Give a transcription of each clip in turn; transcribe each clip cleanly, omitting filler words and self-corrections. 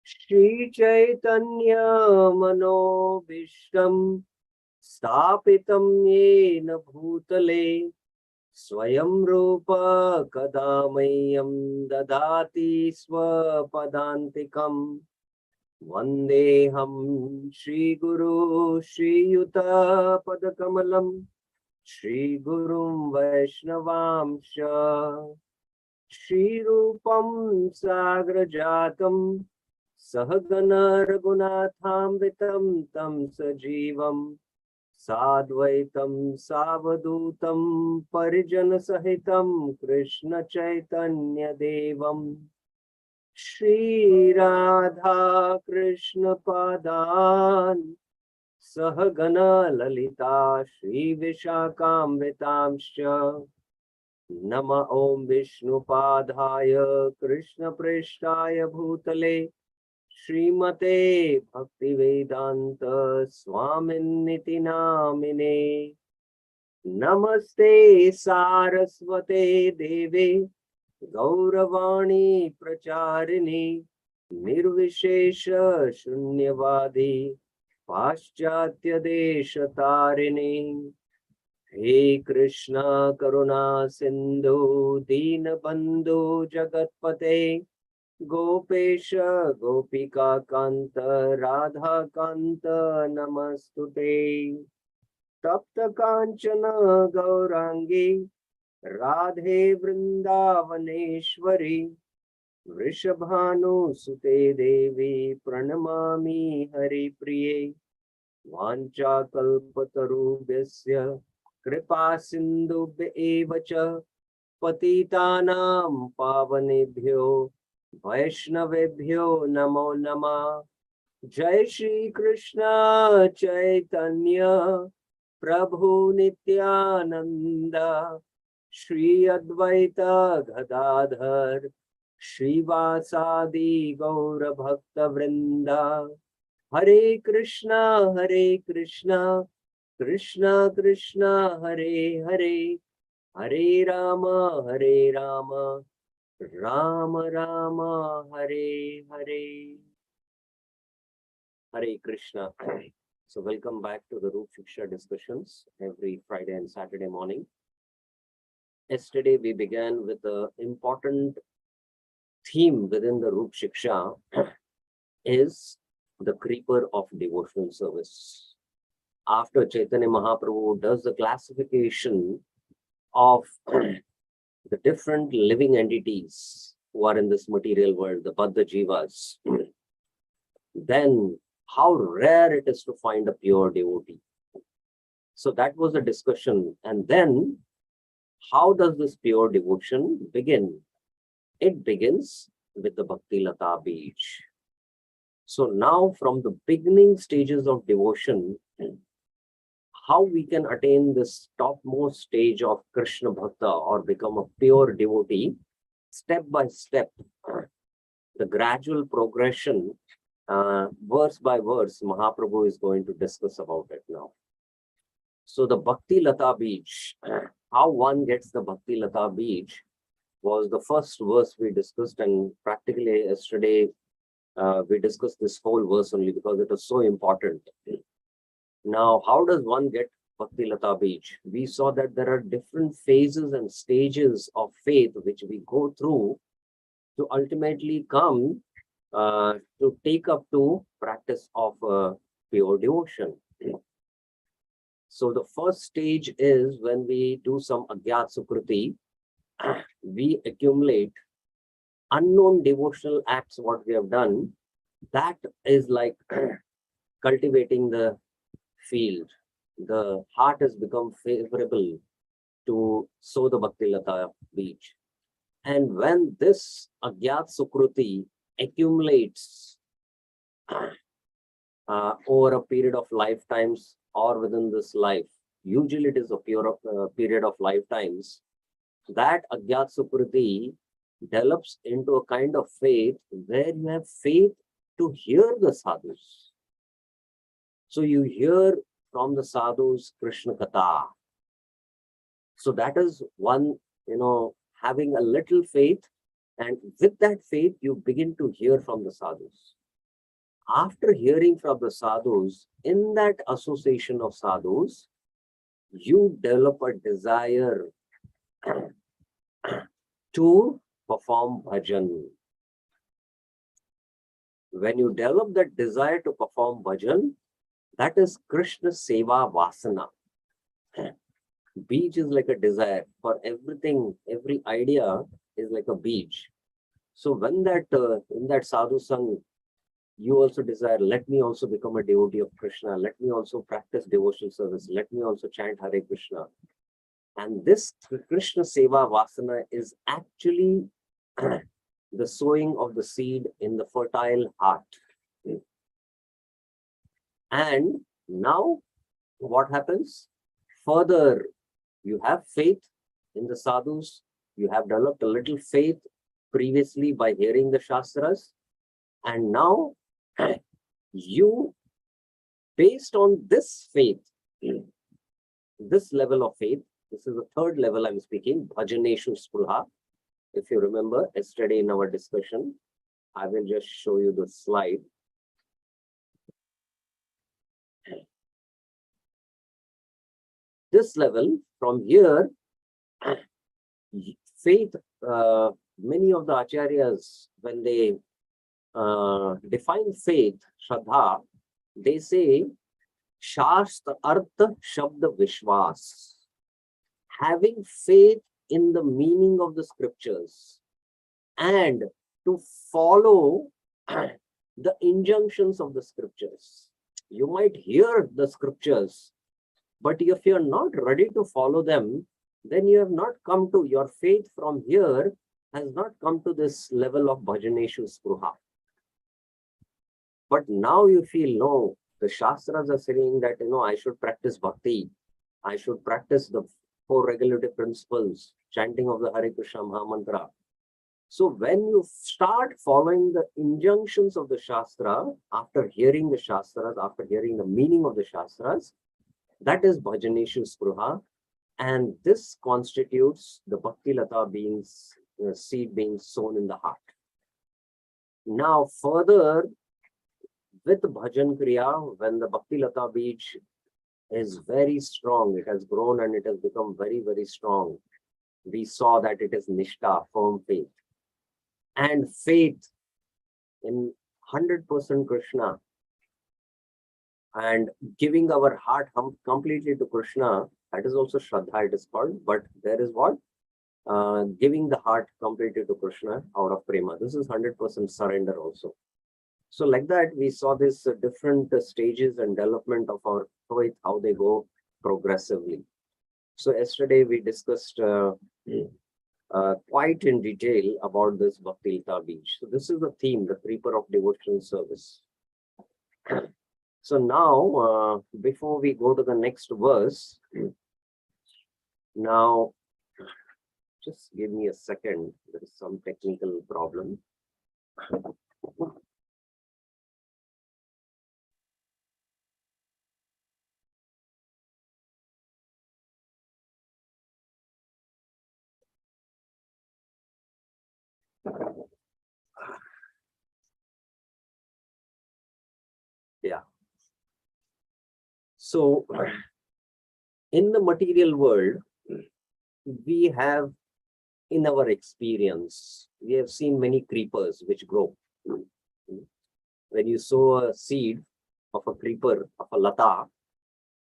Shri Chaitanya Manobhishtam Stapitam Yena Bhutale Swayam Rūpa Kadamayam Dadati Swapadantikam Vandeham Shri Guru Shri Yuta Padakamalam Shri Gurum Vaishnavamsha Shri Rūpam Sagrajatam Sahagana Raghunathamritam Tam Sajivam Sadvaitam Savadutam Parijana Sahitam Krishna Chaitanya Devam Shri Radha Krishna Padan Sahagana Lalita Shri Vishakhamritamscha Nama Om Vishnu Padhaya Krishna Prishtaya Bhutale Srimate Bhaktivedanta Swaminiti Namine Namaste Saraswate Deve Gauravani Pracharini Nirvishesha Shunyavadi Paschatya Desha He Krishna Karuna Sindhu Deenabandhu Jagatpate Gopesha Gopika Kanta Radha Kanta Namastute Tapta Kanchana Gaurangi Radhe Vrindavaneshwari Vrishabhanu Sute Devi Pranamami Hari Priye Vancha Kalpatarubhyasya Kripa Sindhubhya evacha Patitanam Pavanebhyo Vaishnavebhyo Namo Namah Jai Shri Krishna Chaitanya Prabhu Nityananda Shri Advaita Gadadhar Shri Vasadi Gaura Bhakta Vrinda Hare Krishna Krishna Krishna Hare Hare Hare Rama Rama Rama Hare Hare. Hare Krishna. So welcome back to the Śikṣā discussions every Friday and Saturday morning. Yesterday we began with an important theme within the Śikṣā is the creeper of devotional service. After Chaitanya Mahaprabhu does the classification of the different living entities who are in this material world, the Baddha Jivas, then how rare it is to find a pure devotee. So that was the discussion. And then how does this pure devotion begin? It begins with the Bhakti Lata Bij. So now from the beginning stages of devotion, how we can attain this topmost stage of Krishna Bhakta or become a pure devotee, step by step, the gradual progression, verse by verse, Mahaprabhu is going to discuss about it now. So the Bhakti Lata Bij, how one gets the Bhakti Lata Bij was the first verse we discussed, and practically yesterday we discussed this whole verse only because it was so important. Now, how does one get Bhakti Lata Bij? We saw that there are different phases and stages of faith which we go through to ultimately come to take up to practice of pure devotion. So the first stage is when we do some Agyat Sukruti, we accumulate unknown devotional acts, what we have done. That is like cultivating the field. The heart has become favorable to sow the Bhakti Lata Bij. And when this Agyat Sukruti accumulates over a period of lifetimes or within this life, usually it is a period of lifetimes, that Agyat Sukruti develops into a kind of faith where you have faith to hear the sadhus. So you hear from the sadhus Krishna Katha. So that is one, having a little faith, and with that faith, you begin to hear from the sadhus. after hearing from the sadhus, in that association of sadhus, you develop a desire to perform bhajan. When you develop that desire to perform bhajan, that is Krishna Seva Vasana. Beej is like a desire for everything, every idea is like a beej. So when that in that sadhu sang, you also desire, let me also become a devotee of Krishna, let me also practice devotional service, let me also chant Hare Krishna. And this Krishna Seva Vasana is actually the sowing of the seed in the fertile heart. And now what happens? Further, you have faith in the sadhus, you have developed a little faith previously by hearing the Shastras, and now you, based on this faith, this level of faith, this is the third level I'm speaking, Bhajaneshu Spruha. If you remember yesterday in our discussion, I will just show you the slide. This level, from here, faith, many of the acharyas, when they define faith, Shraddha, they say, Shastra Artha Shabda Vishwas. Having faith in the meaning of the scriptures and to follow the injunctions of the scriptures. You might hear the scriptures, but if you're not ready to follow them, then you have not come to, your faith from here has not come to this level of Bhajaneshu Spruha. But now you feel, no, the Shastras are saying that, I should practice bhakti. I should practice the 4 regulative principles, chanting of the Hare Krishna Maha Mantra. So when you start following the injunctions of the Shastra, after hearing the Shastras, after hearing the meaning of the Shastras, that is Bhajaneshu Spruha. And this constitutes the Bhakti Lata being, seed being sown in the heart. Now further, with Bhajan Kriya, when the Bhakti Lata Beej is very strong, it has grown and it has become very, very strong. We saw that it is Nishtha, firm faith. And faith in 100% Krishna and giving our heart completely to Krishna, that is also Shraddha, it is called, but there is what? Giving the heart completely to Krishna out of Prema. This is 100% surrender also. So like that, we saw this different stages and development of our faith, how they go progressively. So yesterday we discussed quite in detail about this Bhakti Lata Beej. So this is the theme, the creeper of devotional service. So now, before we go to the next verse, now, just give me a second. There is some technical problem. Yeah. So, in the material world, we have, in our experience, we have seen many creepers which grow. When you sow a seed of a creeper, of a lata,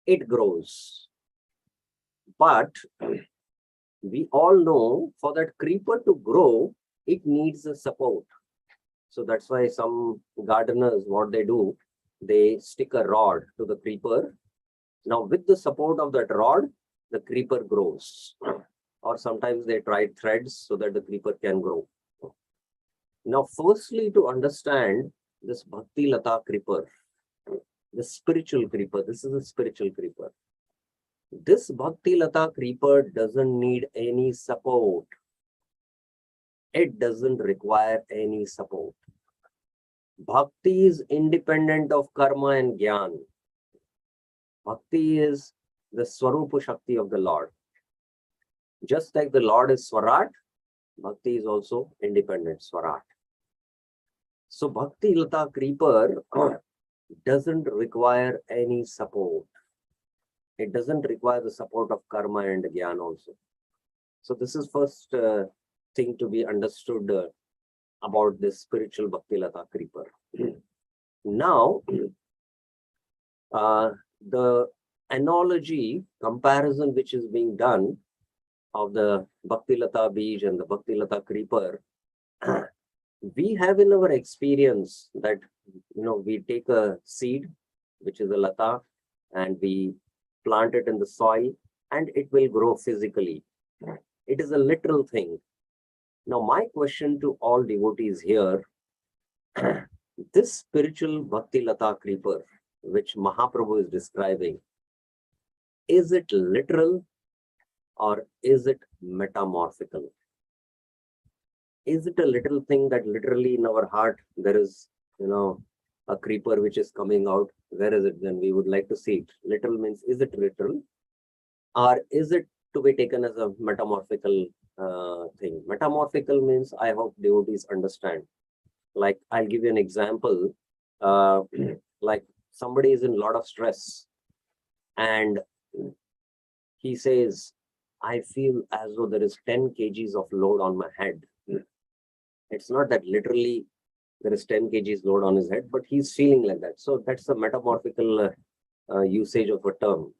it grows. But we all know for that creeper to grow, it needs a support. So that's why some gardeners, what they do, they stick a rod to the creeper. Now with the support of that rod, the creeper grows. Or sometimes they try threads so that the creeper can grow. Now firstly, to understand this Bhakti Lata creeper, the spiritual creeper, this is a spiritual creeper. This Bhakti Lata creeper doesn't need any support. It doesn't require any support. Bhakti is independent of karma and jnana. Bhakti is the Swarupa Shakti of the Lord. Just like the Lord is Swarat, Bhakti is also independent Swarat. So Bhakti Lata creeper doesn't require any support. It doesn't require the support of karma and gyan also. So this is first thing to be understood about this spiritual Bhakti Lata creeper. Now, the analogy comparison which is being done of the Bhakti Lata Bij and the Bhakti Lata creeper, we have in our experience that, we take a seed, which is a lata, and we plant it in the soil and it will grow physically. It is a literal thing. Now, my question to all devotees here, this spiritual Bhakti Lata creeper, which Mahaprabhu is describing, is it literal or is it metamorphical? Is it a little thing that literally in our heart there is, a creeper which is coming out? Where is it then? We would like to see it. Literal means, is it literal? Or is it to be taken as a metamorphical thing? Metamorphical means, I hope devotees understand. Like, I'll give you an example. Like, somebody is in a lot of stress and he says, I feel as though there is 10 kgs of load on my head. It's not that literally there is 10 kgs load on his head, but he's feeling like that. So that's a metamorphical usage of a term.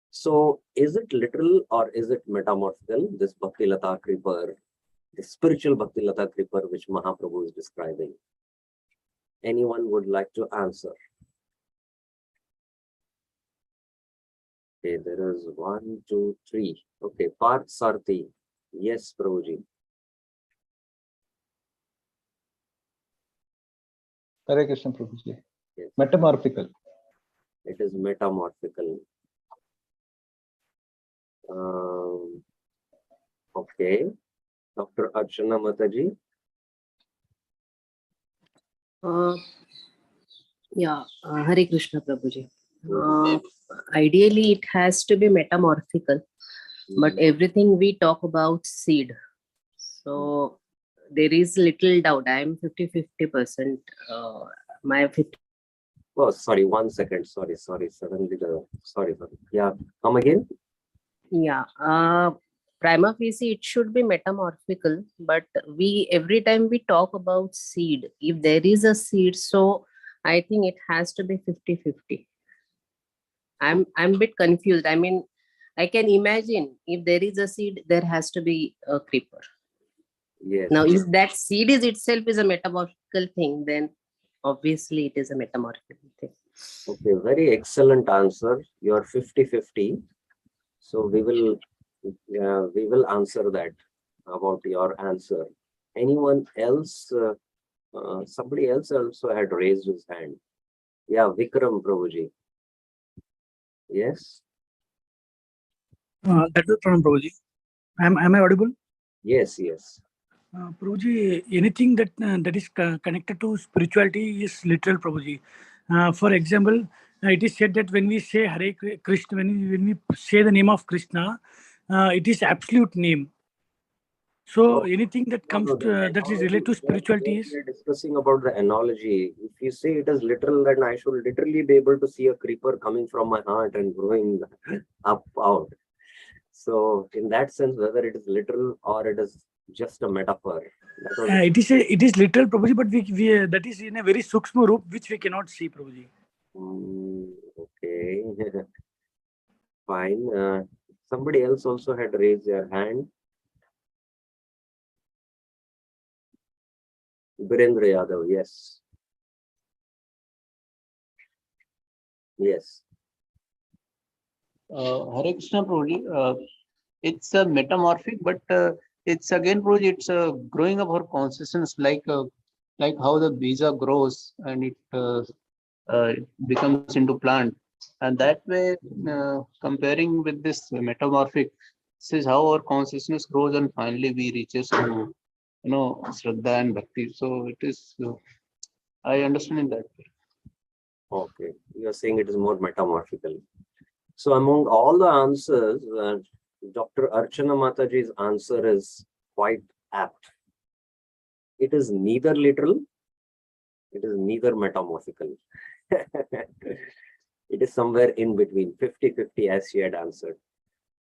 So is it literal or is it metamorphical? This Bhakti Lata creeper, the spiritual Bhakti Lata creeper, which Mahaprabhu is describing. Anyone would like to answer? Okay, there is 1, 2, 3. Okay, Parth Sarthi. Yes, Prabhuji. Hare Krishna, Prabhuji. Yes. Metamorphical. It is metamorphical. Okay. Dr. Archana Mataji. Hare Krishna, Prabhuji. Ideally, it has to be metamorphical, but everything we talk about seed. So there is little doubt. I am 50-50%. My 50. Oh, sorry, 1 second. Sorry. Suddenly, sorry. Yeah, come again. Yeah. Prima facie, it should be metamorphical, but every time we talk about seed, if there is a seed, so I think it has to be 50-50. I'm a bit confused. I mean, I can imagine if there is a seed, there has to be a creeper. Yes. Now, if that seed is itself is a metamorphical thing, then obviously it is a metamorphical thing. Okay, very excellent answer. You are 50-50. So we will answer that about your answer. Anyone else? Somebody else also had raised his hand. Yeah, Vikram Prabhuji. Yes. That is from Prabhuji. Am I audible? Yes. Prabhuji, anything that is connected to spirituality is literal, Prabhuji. For example, it is said that when we say Hare Krishna, when we say the name of Krishna, it is absolute name. So anything that comes that is related to spirituality is. We're discussing about the analogy. If you say it is literal, then I should literally be able to see a creeper coming from my heart and growing up out. So in that sense, whether it is literal or it is just a metaphor. It is literal, Prabhuji, but we that is in a very sukshma roop which we cannot see, Prabhuji. Okay. Fine. Somebody else also had raised their hand. Virendra Yadav, yes. Yes. Hare Krishna, Prabhuji. It's a metamorphic, but it's again, Prabhuji, it's growing up our consciousness, like how the bija grows and it becomes into plant, and that way, comparing with this metamorphic, this is how our consciousness grows, and finally we reaches to Shraddha and Bhakti. So it is. I understand in that way. Okay, you are saying it is more metamorphical. So among all the answers, Dr. Archana Mataji's answer is quite apt. It is neither literal It is neither metamorphical. It is somewhere in between, 50-50, as she had answered.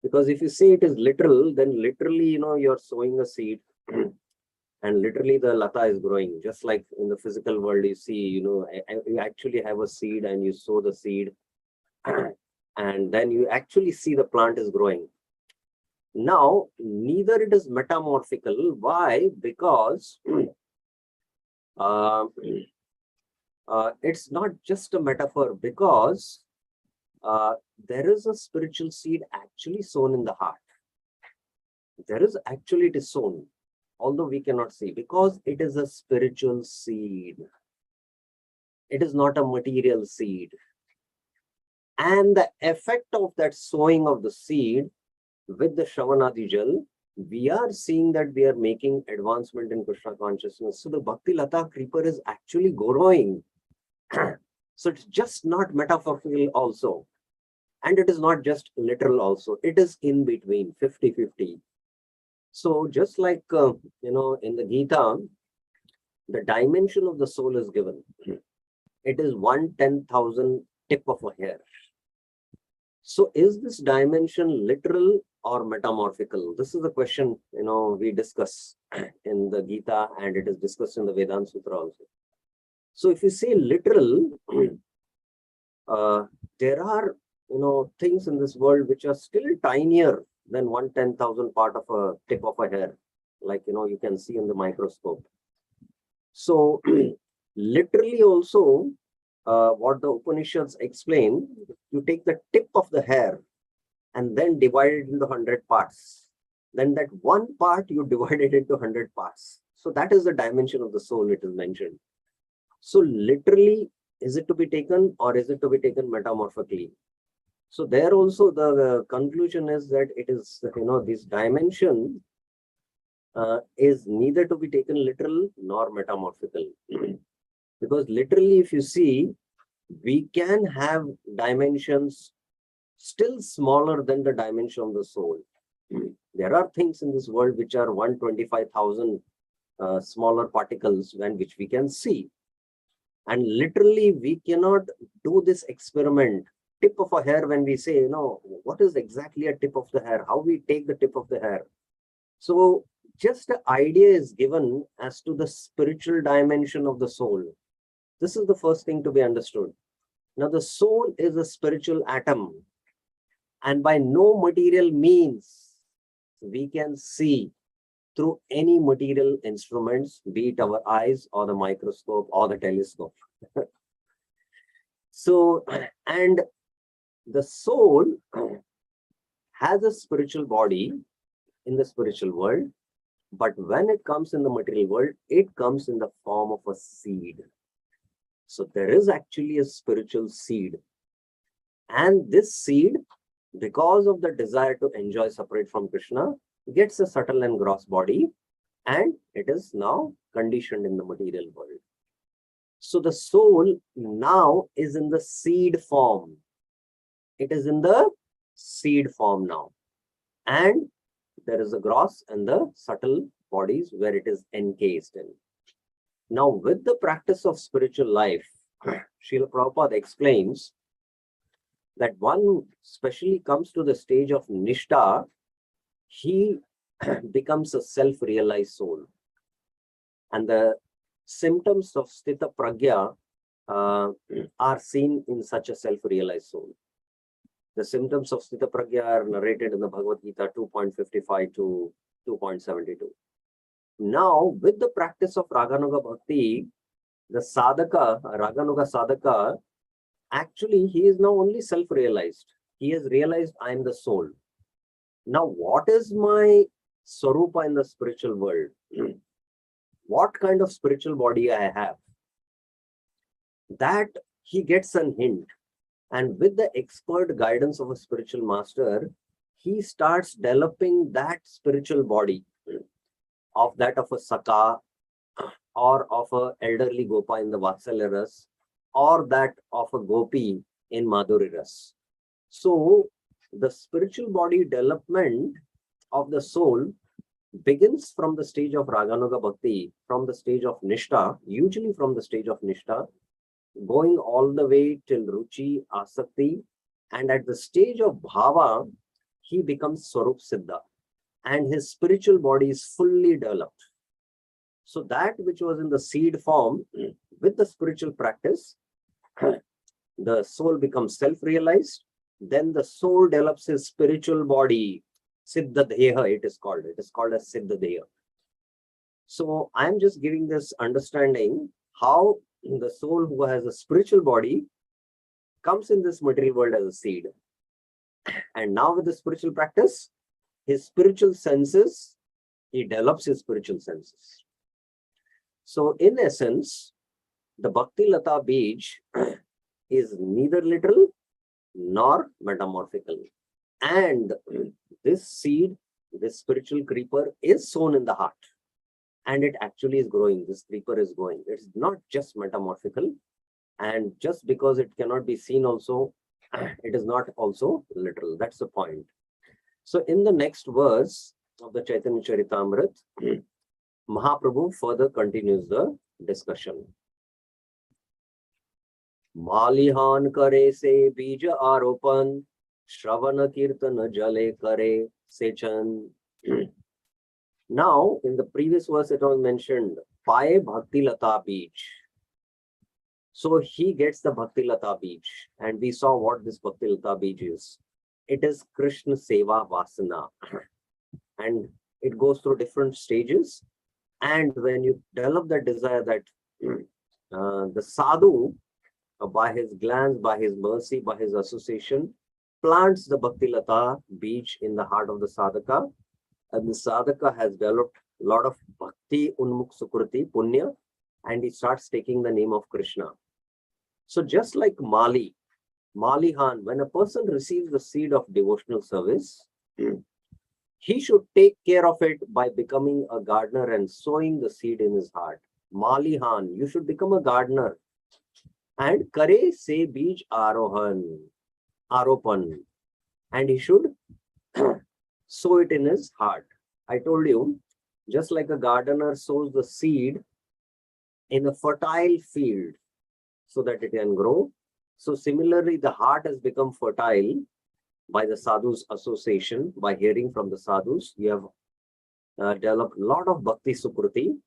Because if you say it is literal, then literally, you're sowing a seed and literally the lata is growing. Just like in the physical world, you see, you actually have a seed and you sow the seed and then you actually see the plant is growing. Now, neither it is metamorphical. Why? Because it's not just a metaphor, because there is a spiritual seed actually sown in the heart. It is sown, although we cannot see, because it is a spiritual seed. It is not a material seed. And the effect of that sowing of the seed with the Shravanadi Jal, we are seeing that we are making advancement in Krishna consciousness. So the Bhakti Lata creeper is actually growing. So it's just not metaphorical also. And it is not just literal also. It is in between, 50-50. So just like, in the Gita, the dimension of the soul is given. It is 1/10,000 tip of a hair. So is this dimension literal or metamorphical? This is a question, we discuss in the Gita, and it is discussed in the Vedanta Sutra also. So if you say literal, there are, things in this world which are still tinier than 1/10,000 part of a tip of a hair, like, you can see in the microscope. So literally also, what the Upanishads explain, you take the tip of the hair and then divide it into 100 parts. Then that one part you divide it into 100 parts. So that is the dimension of the soul, it is mentioned. So literally, is it to be taken or is it to be taken metamorphically? So there also the conclusion is that it is, this dimension is neither to be taken literal nor metamorphical. Because literally, if you see, we can have dimensions still smaller than the dimension of the soul. There are things in this world which are 125,000 smaller particles which we can see. And literally, we cannot do this experiment, tip of a hair, when we say, what is exactly a tip of the hair? How we take the tip of the hair? So just the idea is given as to the spiritual dimension of the soul. This is the first thing to be understood. Now, the soul is a spiritual atom, and by no material means we can see through any material instruments, be it our eyes or the microscope or the telescope. So, and the soul has a spiritual body in the spiritual world, but when it comes in the material world, it comes in the form of a seed. So there is actually a spiritual seed. And this seed, because of the desire to enjoy separate from Krishna, gets a subtle and gross body, and it is now conditioned in the material world. So the soul now is in the seed form. It is in the seed form now. And there is a gross and the subtle bodies where it is encased in. Now, with the practice of spiritual life, Srila Prabhupada explains that one especially comes to the stage of Nishtha, he becomes a self-realized soul. And the symptoms of Sthita Pragya are seen in such a self-realized soul. The symptoms of Sthita Pragya are narrated in the Bhagavad Gita 2.55 to 2.72. Now, with the practice of Raganuga Bhakti, the sadhaka, Raganuga sadhaka, actually he is now only self-realized. He has realized I am the soul. Now, what is my Swarupa in the spiritual world? What kind of spiritual body I have? That he gets a hint. And with the expert guidance of a spiritual master, he starts developing that spiritual body of that of a Saka, or of a elderly Gopa in the Vatsalya Ras, or that of a Gopi in Madhuri Ras. So the spiritual body development of the soul begins from the stage of Raganuga Bhakti, from the stage of Nishta, usually from the stage of Nishta, going all the way till Ruchi, Asakti, and at the stage of Bhava, he becomes Swarup Siddha, and his spiritual body is fully developed. So that which was in the seed form, with the spiritual practice, the soul becomes self-realized. Then the soul develops his spiritual body, Siddha Deha it is called. It is called as Siddha Deha. So I'm just giving this understanding how the soul who has a spiritual body comes in this material world as a seed. And now with the spiritual practice, his spiritual senses, he develops his spiritual senses. So in essence, the Bhakti Lata Bij is neither literal nor metamorphical. And this seed, this spiritual creeper is sown in the heart. And it actually is growing. This creeper is growing. It's not just metamorphical. And just because it cannot be seen also, it is not also literal. That's the point. So in the next verse of the Chaitanya-Caritāmṛta, Mahaprabhu further continues the discussion. Malihan kare se bija aropan, Shravana Kirtana jale kare sechan. Now, in the previous verse, it was mentioned, Paye Bhakti Lata Bij. So he gets the Bhakti Lata Bij, and we saw what this Bhakti Lata Bij is. It is Krishna Seva Vasana, and it goes through different stages. And when you develop that desire that the sadhu, by his glance, by his mercy, by his association, plants the Bhakti Lata Bij in the heart of the sadhaka, and the sadhaka has developed a lot of Bhakti Unmukh Sukriti, Punya, and he starts taking the name of Krishna. So just like Malihan, when a person receives the seed of devotional service, he should take care of it by becoming a gardener and sowing the seed in his heart. Malihan, you should become a gardener. And Kare se Bij Aropan. And he should sow it in his heart. I told you, just like a gardener sows the seed in a fertile field so that it can grow, so similarly, the heart has become fertile by the sadhus association, by hearing from the sadhus. You have developed a lot of Bhakti Sukriti,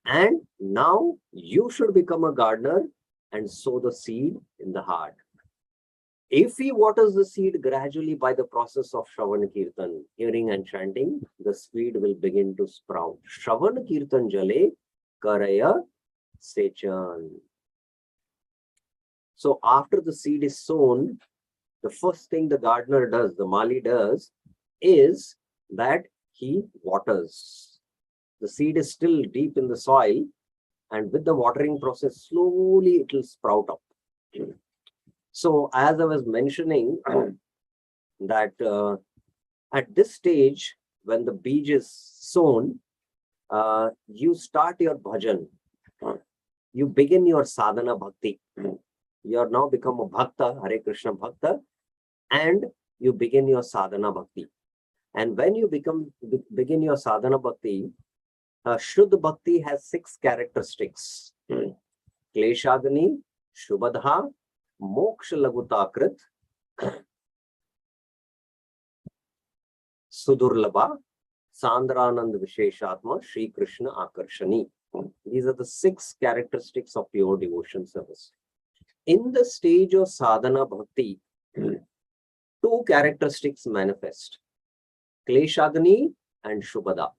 and now you should become a gardener and sow the seed in the heart. If he waters the seed gradually by the process of Shravana Kirtan, hearing and chanting, the seed will begin to sprout. Shravana Kirtan jale karaya sechan. So after the seed is sown, the first thing the gardener does, the Mali does, is that he waters. The seed is still deep in the soil, and with the watering process, slowly it will sprout up. So as I was mentioning, that at this stage, when the bij is sown, you start your bhajan. You begin your sadhana bhakti. You are now become a bhakta, Hare Krishna bhakta, and you begin your sadhana bhakti. And when you begin your sadhana bhakti, Shuddha bhakti has 6 characteristics. Kleshagni, Shubhadha, Moksha Lagutakrit, Sudurlabha, Sandranand Visheshatma, Shri Krishna Akarshani. These are the 6 characteristics of pure devotion service. In the stage of sadhana bhakti, 2 characteristics manifest. Kleshagni and Shubhada.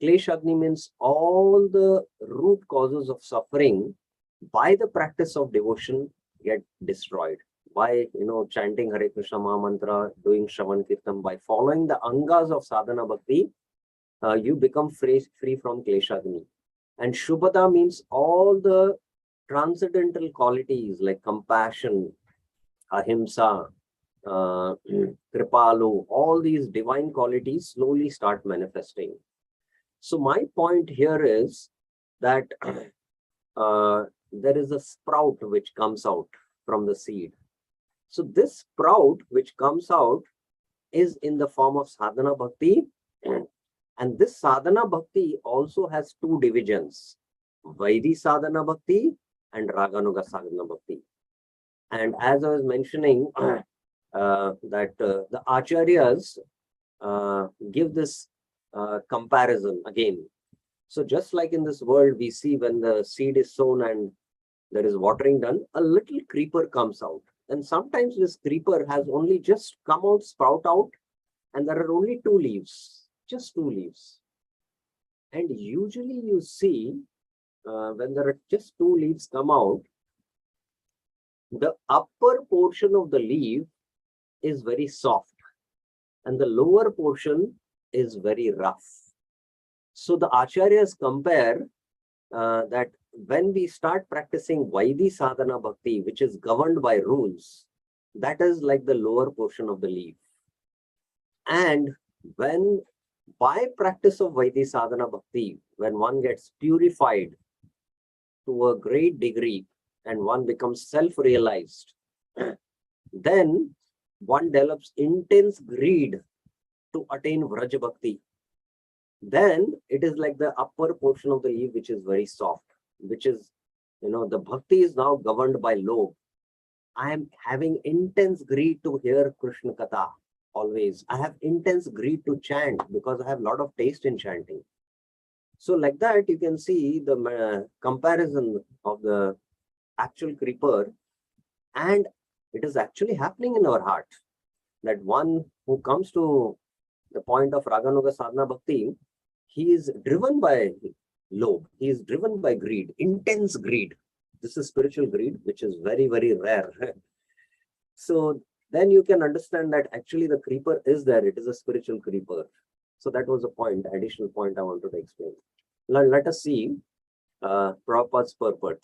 Kleshagni means all the root causes of suffering by the practice of devotion get destroyed. By chanting Hare Krishna Maha Mantra, doing Shravan Kirtan, by following the angas of sadhana bhakti, you become free from Kleshagni. And Shubhada means all the transcendental qualities like compassion, ahimsa, kripalu, all these divine qualities slowly start manifesting. So my point here is that there is a sprout which comes out from the seed. So this sprout which comes out is in the form of sadhana bhakti, And this sadhana bhakti also has two divisions, Vaidhi sadhana bhakti and Raganuga sadhana bhakti. And as I was mentioning, that the acharyas give this comparison again. So just like in this world, we see when the seed is sown and there is watering done, a little creeper comes out. And sometimes this creeper has only just come out, sprout out, and there are only two leaves, just two leaves. And usually you see when there are just two leaves come out, the upper portion of the leaf is very soft and the lower portion is very rough. So the acharyas compare that when we start practicing Vaidhi sadhana bhakti, which is governed by rules, that is like the lower portion of the leaf. And when by practice of Vaidhi sadhana bhakti, when one gets purified to a great degree and one becomes self-realized, then one develops intense greed to attain Vraj Bhakti. Then it is like the upper portion of the leaf which is very soft, which is, the bhakti is now governed by lobh. I am having intense greed to hear Krishna Katha always. I have intense greed to chant because I have a lot of taste in chanting. So like that, you can see the comparison of the actual creeper, and it is actually happening in our heart. That one who comes to the point of Raganuga Sadhana Bhakti, he is driven by lobh, he is driven by greed, intense greed. This is spiritual greed, which is very, very rare. So then you can understand that actually the creeper is there, it is a spiritual creeper. So that was a point, additional point I wanted to explain. Let us see Prabhupada's purport.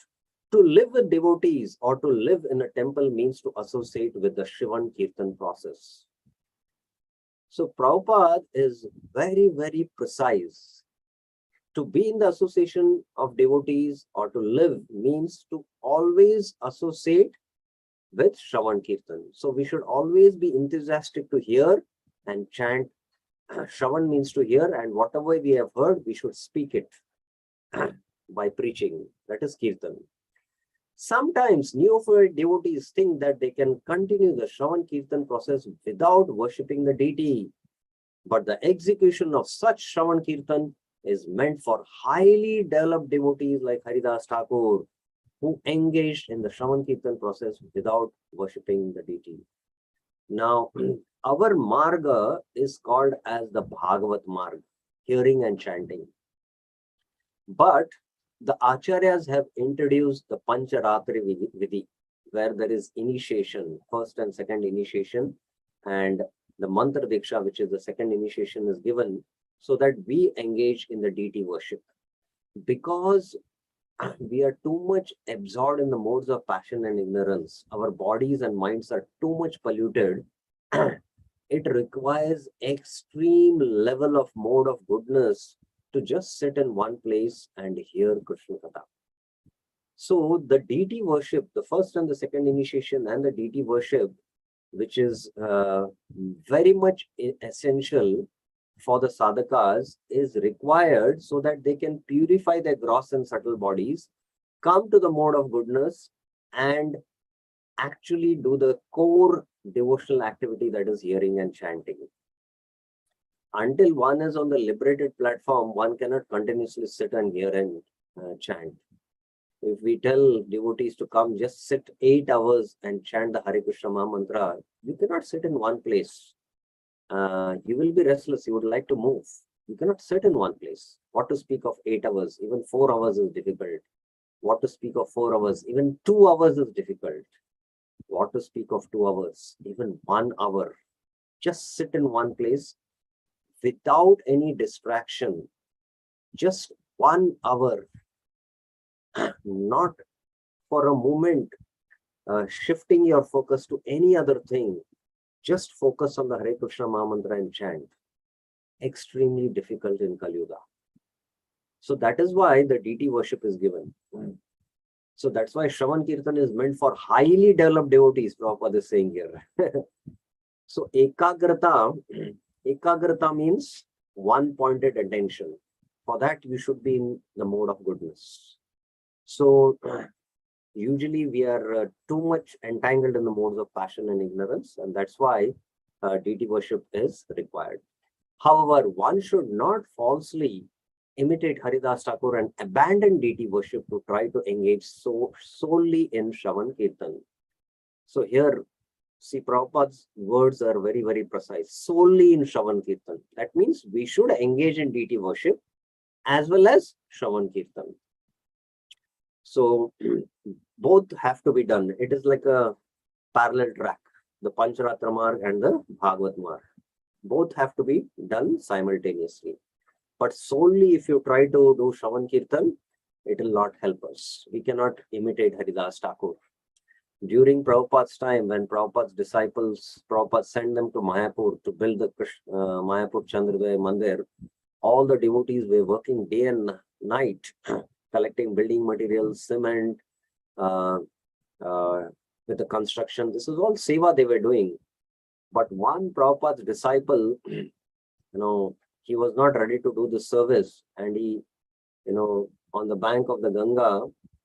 To live with devotees or to live in a temple means to associate with the Shivan Kirtan process. So Prabhupada is very, very precise. To be in the association of devotees or to live means to always associate with Shravan Kirtan. So we should always be enthusiastic to hear and chant. Shravan means to hear, and whatever we have heard, we should speak it by preaching. That is Kirtan. Sometimes neophyte devotees think that they can continue the Shravan Kirtan process without worshipping the deity. But the execution of such Shravan Kirtan is meant for highly developed devotees like Haridas Thakur, who engaged in the Shravan Kirtan process without worshipping the deity. Now, our marga is called as the Bhagavat Marg, hearing and chanting. But the acharyas have introduced the Pancharatri Vidhi, where there is initiation, first and second initiation, and the Mantra Diksha, which is the second initiation, is given so that we engage in the deity worship. Because we are too much absorbed in the modes of passion and ignorance, our bodies and minds are too much polluted, it requires extreme level of mode of goodness to just sit in one place and hear Krishna Katha. So the deity worship, the first and the second initiation and the deity worship, which is very much essential for the sadhakas, is required so that they can purify their gross and subtle bodies, come to the mode of goodness, and actually do the core devotional activity, that is hearing and chanting. Until one is on the liberated platform, one cannot continuously sit and hear and chant. If we tell devotees to come, just sit 8 hours and chant the Hare Krishna Maha Mantra, you cannot sit in one place. You will be restless, you would like to move. You cannot sit in one place. What to speak of 8 hours? Even 4 hours is difficult. What to speak of 4 hours? Even 2 hours is difficult. What to speak of 2 hours? Even 1 hour. Just sit in one place without any distraction. Just 1 hour. Not for a moment shifting your focus to any other thing. Just focus on the Hare Krishna Maha Mantra and chant. Extremely difficult in Kali Yuga. So that is why the deity worship is given. So that's why Shravan Kirtan is meant for highly developed devotees, Prabhupada is saying here. So Ekagrata means one-pointed attention. For that, you should be in the mode of goodness. So usually we are too much entangled in the modes of passion and ignorance, and that's why deity worship is required. However, one should not falsely imitate Haridas Thakur and abandon deity worship to try to engage solely in Shravan Kirtan. So here, see, Prabhupada's words are very, very precise. Solely in Shravan Kirtan. That means we should engage in deity worship as well as Shravan Kirtan. So both have to be done. It is like a parallel track, the Pancharatra Marg and the Bhagavat Marg. Both have to be done simultaneously. But solely if you try to do Shravan Kirtan, it will not help us. We cannot imitate Haridas Thakur. During Prabhupada's time, when Prabhupada's disciples, Prabhupada sent them to Mayapur to build the Mayapur Chandrodaya Mandir, all the devotees were working day and night, collecting building materials, cement, with the construction. This is all seva they were doing. But one Prabhupada's disciple, he was not ready to do the service, and he, on the bank of the Ganga,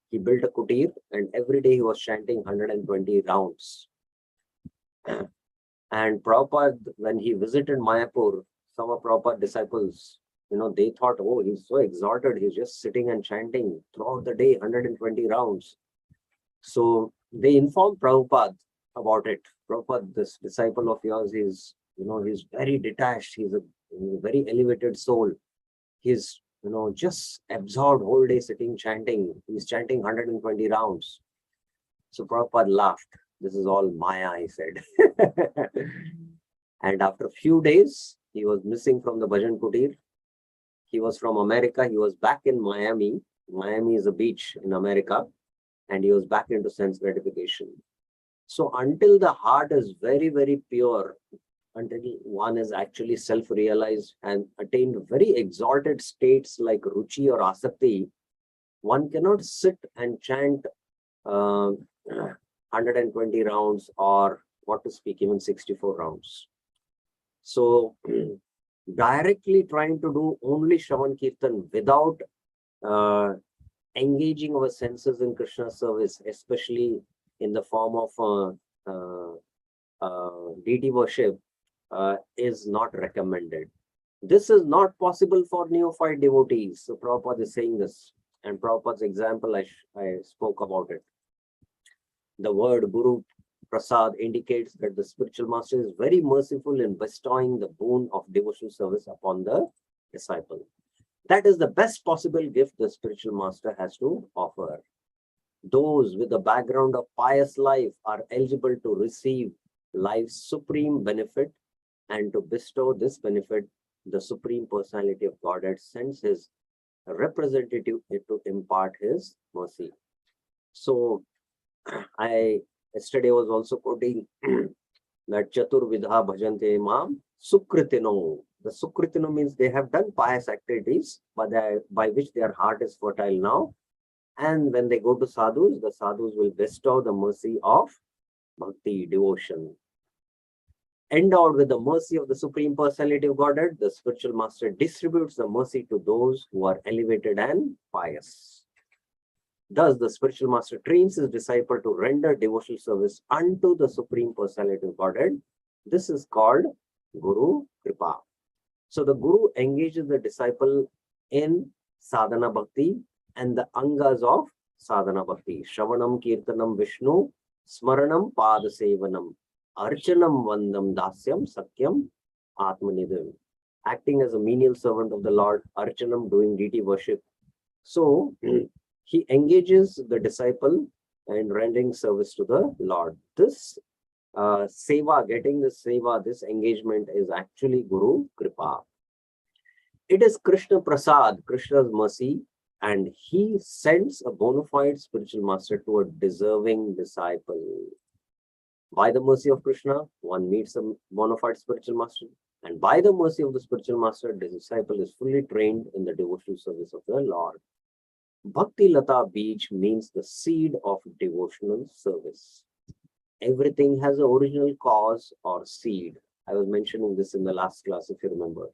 he built a kutir, and every day he was chanting 120 rounds. And Prabhupada, when he visited Mayapur, some of Prabhupada's disciples, they thought, oh, he's so exalted, he's just sitting and chanting throughout the day, 120 rounds. So they informed Prabhupada about it. Prabhupada, this disciple of yours, he's very detached, he's a very elevated soul. He's just absorbed whole day sitting chanting. He's chanting 120 rounds. So Prabhupada laughed. This is all Maya, he said. And after a few days, he was missing from the Bhajan Kutir. He was from America. He was back in Miami. Miami is a beach in America. And he was back into sense gratification. So until the heart is very, very pure, until one is actually self-realized and attained very exalted states like Ruchi or Asakti, one cannot sit and chant 120 rounds or, what to speak, even 64 rounds. So directly trying to do only Shravan Kirtan without engaging our senses in Krishna service, especially in the form of deity worship, is not recommended. This is not possible for neophyte devotees. So Prabhupada is saying this, and Prabhupada's example, I spoke about it. The word Guru Prasad indicates that the spiritual master is very merciful in bestowing the boon of devotional service upon the disciple. That is the best possible gift the spiritual master has to offer. Those with a background of pious life are eligible to receive life's supreme benefit, and to bestow this benefit, the Supreme Personality of Godhead sends his representative to impart his mercy. So I yesterday was also quoting that Chatur Vidha Bhajante Mam Sukritino. The Sukritino means they have done pious activities, but by which their heart is fertile now. And when they go to sadhus, the sadhus will bestow the mercy of bhakti, devotion. Endowed with the mercy of the Supreme Personality of Godhead, the spiritual master distributes the mercy to those who are elevated and pious. Thus, the spiritual master trains his disciple to render devotional service unto the Supreme Personality of Godhead. This is called Guru Kripa. So the Guru engages the disciple in sadhana bhakti and the angas of sadhana bhakti. Shravanam, Kirtanam, Vishnu, Smaranam, Pada Sevanam, Archanam, Vandam, Dasyam, Sakyam, Atmanidam. Acting as a menial servant of the Lord, Archanam, doing deity worship. So he engages the disciple in rendering service to the Lord. This seva, getting this seva, this engagement is actually Guru Kripa. It is Krishna Prasad, Krishna's mercy, and he sends a bona fide spiritual master to a deserving disciple. By the mercy of Krishna, one meets a bona fide spiritual master, and by the mercy of the spiritual master, the disciple is fully trained in the devotional service of the Lord. Bhakti Lata Beach means the seed of devotional service. Everything has an original cause or seed. I was mentioning this in the last class, if you remember.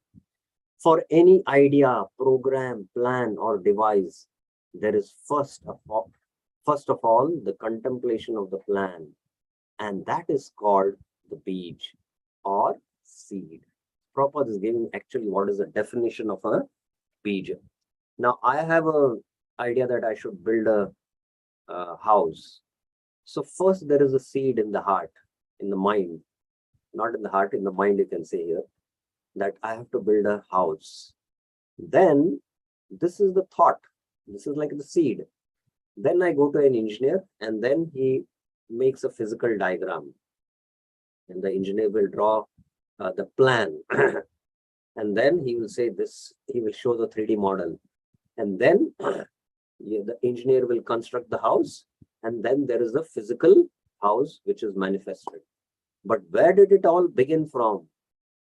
For any idea, program, plan, or device, there is first of all the contemplation of the plan, and that is called the bij or seed. Prabhupada is giving actually what is the definition of a bij. Now, I have an idea that I should build a house. So first there is a seed in the heart, in the mind, not in the heart, in the mind you can say here, that I have to build a house. Then this is the thought. This is like the seed. Then I go to an engineer and then he makes a physical diagram. And the engineer will draw the plan. And then he will say this, he will show the 3D model. And then the engineer will construct the house. And then there is a physical house which is manifested. But where did it all begin from?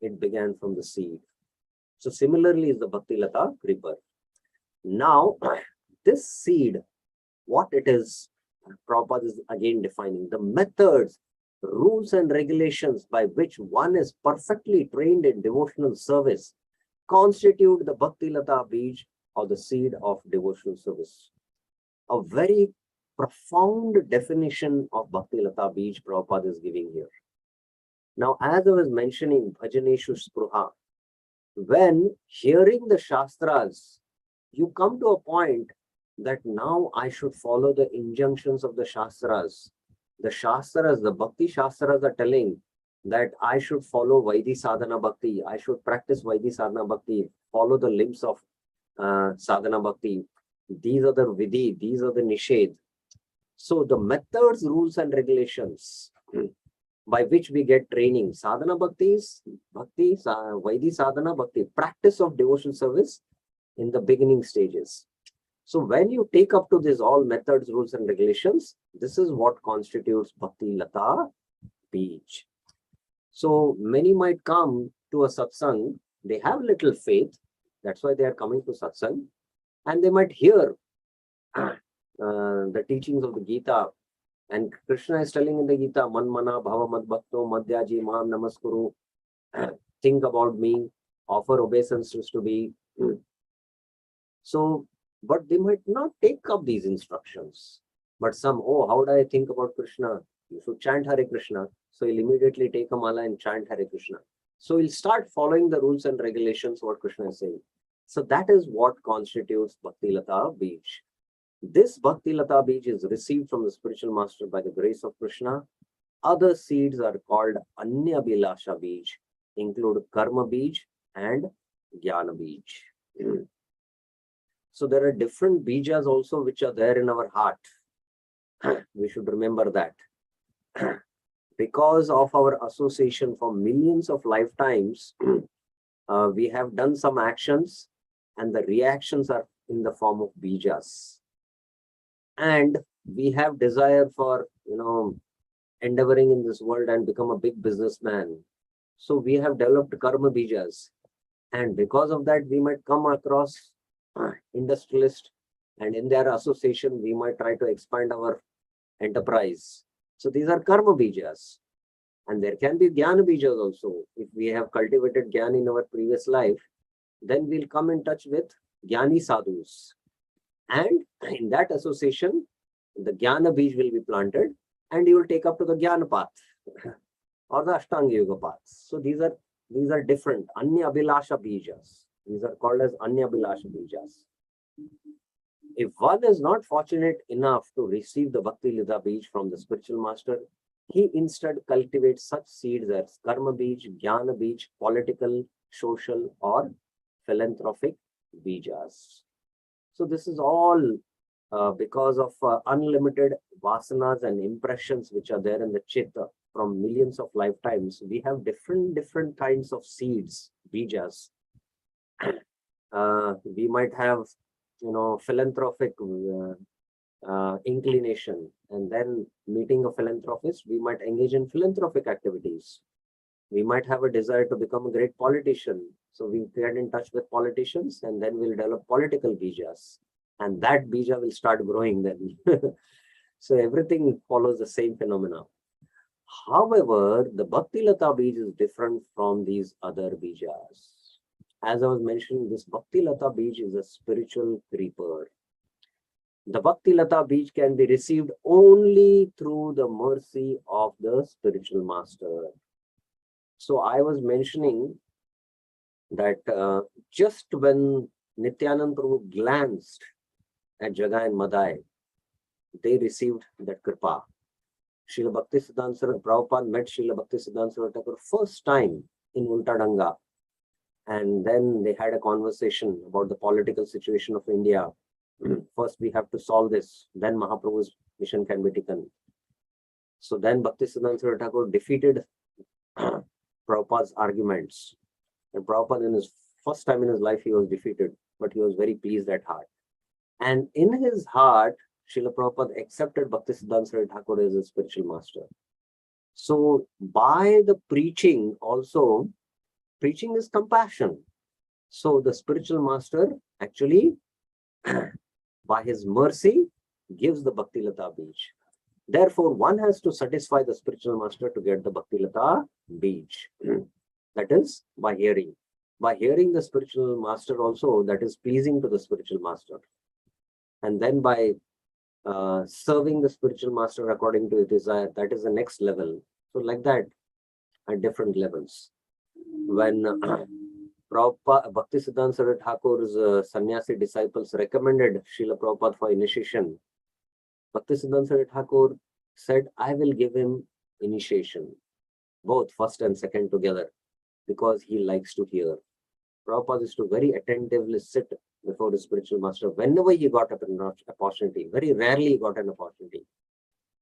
It began from the seed. So similarly is the Bhakti-lata creeper. Now, this seed, what it is, Prabhupada is again defining the methods, rules and regulations by which one is perfectly trained in devotional service constitute the Bhakti-lata bij or the seed of devotional service. A very profound definition of Bhakti-lata bij Prabhupada is giving here. Now, as I was mentioning, Bhajaneshu Spruha, when hearing the Shastras, you come to a point that now I should follow the injunctions of the Shastras. The Shastras, the Bhakti Shastras are telling that I should follow Vaidhi Sadhana Bhakti, I should practice Vaidhi Sadhana Bhakti, follow the limbs of Sadhana Bhakti. These are the Vidhi, these are the Nishedh. So the methods, rules and regulations by which we get training, sadhana bhaktis, bhakti, Vaidhi sadhana bhakti, practice of devotion service in the beginning stages. So when you take up to this all methods, rules and regulations, this is what constitutes Bhakti-lata bij. So many might come to a satsang, they have little faith, that's why they are coming to satsang, and they might hear the teachings of the Gita. And Krishna is telling in the Gita, Man mana bhava mad bhakto madhyaji mam namaskuru. Think about me, offer obeisances to me. So, but they might not take up these instructions. But some, oh, how do I think about Krishna? You should chant Hare Krishna. So he'll immediately take a mala and chant Hare Krishna. So he'll start following the rules and regulations, what Krishna is saying. So that is what constitutes Bhakti-lata bij. This Bhakti-lata bij is received from the spiritual master by the grace of Krishna. Other seeds are called Anya-abhilasha bij, include Karma bij and Jnana bij. So there are different bijas also which are there in our heart. We should remember that. Because of our association for millions of lifetimes, we have done some actions and the reactions are in the form of bijas. And we have desire for, endeavoring in this world and become a big businessman. So we have developed karma bijas. And because of that, we might come across industrialists, and in their association, we might try to expand our enterprise. So these are karma bijas. And there can be jnana bijas also. If we have cultivated jnana in our previous life, then we'll come in touch with jnani sadhus. And in that association, the jnana bij will be planted and you will take up to the jnana path or the ashtanga yoga path. So these are different Anya-abhilasha bijas. These are called as Anya-abhilasha bijas. If one is not fortunate enough to receive the Bhakti-lata bij from the spiritual master, he instead cultivates such seeds as karma bij, jnana bij, political, social or philanthropic bijas. So this is all because of unlimited vasanas and impressions which are there in the chitta from millions of lifetimes. We have different kinds of seeds, bijas. We might have, philanthropic inclination, and then meeting a philanthropist, we might engage in philanthropic activities. We might have a desire to become a great politician. So we get in touch with politicians and then we'll develop political bijas. And that bija will start growing then. So everything follows the same phenomena. However, the Bhakti-lata bij is different from these other bijas. as I was mentioning, this Bhakti Lata Bij is a spiritual creeper. The Bhakti Lata Bij can be received only through the mercy of the spiritual master. So I was mentioning that just when Nityanand Prabhu glanced at Jagai and Madai, they received that kripa. Srila Bhakti Siddhanta Saraswati Prabhupada met Srila Bhakti Siddhanta Saraswati Thakur first time in Untadanga. And then they had a conversation about the political situation of India. First, we have to solve this. Then Mahaprabhu's mission can be taken. So then Bhakti Siddhanta Saraswati Thakur defeated Prabhupada's arguments. And Prabhupada, in his first time in his life, he was defeated, but he was very pleased at heart. And in his heart, Srila Prabhupada accepted Bhakti Siddhanta Saraswati Thakur as a spiritual master. So by the preaching also, preaching is compassion. So the spiritual master actually, by his mercy, gives the Bhakti Lata Bij. Therefore, one has to satisfy the spiritual master to get the Bhakti Lata Bij. That is by hearing. By hearing the spiritual master also, that is pleasing to the spiritual master. And then by serving the spiritual master according to his desire, that is the next level. So like that, at different levels. When Prabhupada, Bhakti Siddhanta Saraswati Thakur's sannyasi disciples recommended Srila Prabhupada for initiation, Bhakti Siddhanta Saraswati Thakur said, I will give him initiation, both first and second together, because he likes to hear. Prabhupada used to very attentively sit before the spiritual master whenever he got an opportunity. Very rarely he got an opportunity.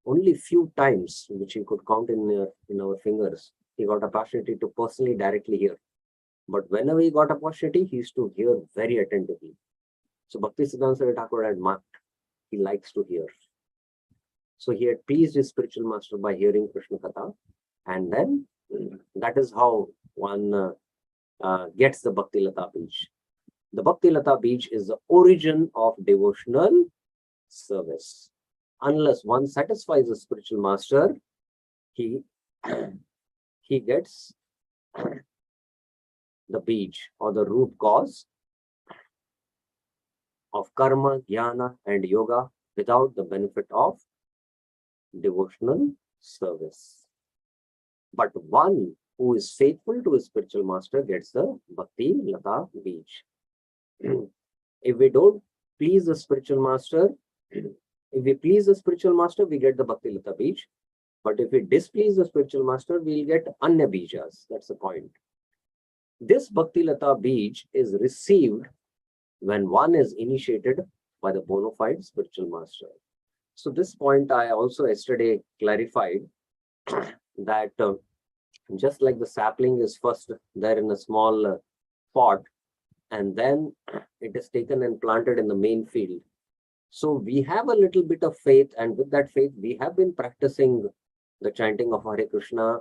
Only few times, which he could count in our fingers, he got opportunity to personally directly hear. But whenever he got opportunity, he used to hear very attentively. So Bhakti Siddhanta Saraswati Thakur had marked, he likes to hear. So he had pleased his spiritual master by hearing Krishna Katha. And then that is how one gets the Bhakti Lata Bij. The Bhakti Lata Bij is the origin of devotional service. Unless one satisfies the spiritual master, he gets the Bij or the root cause of karma, jnana and yoga without the benefit of devotional service. But one who is faithful to his spiritual master gets the Bhakti Lata Bij. If we don't please the spiritual master, if we please the spiritual master, we get the Bhakti Lata Bij. But if we displease the spiritual master, we'll get Anya Bijas. That's the point. This Bhakti Lata Bij is received when one is initiated by the bona fide spiritual master. So this point I also yesterday clarified that just like the sapling is first there in a small pot, and then it is taken and planted in the main field. So we have a little bit of faith, and with that faith, we have been practicing the chanting of Hare Krishna,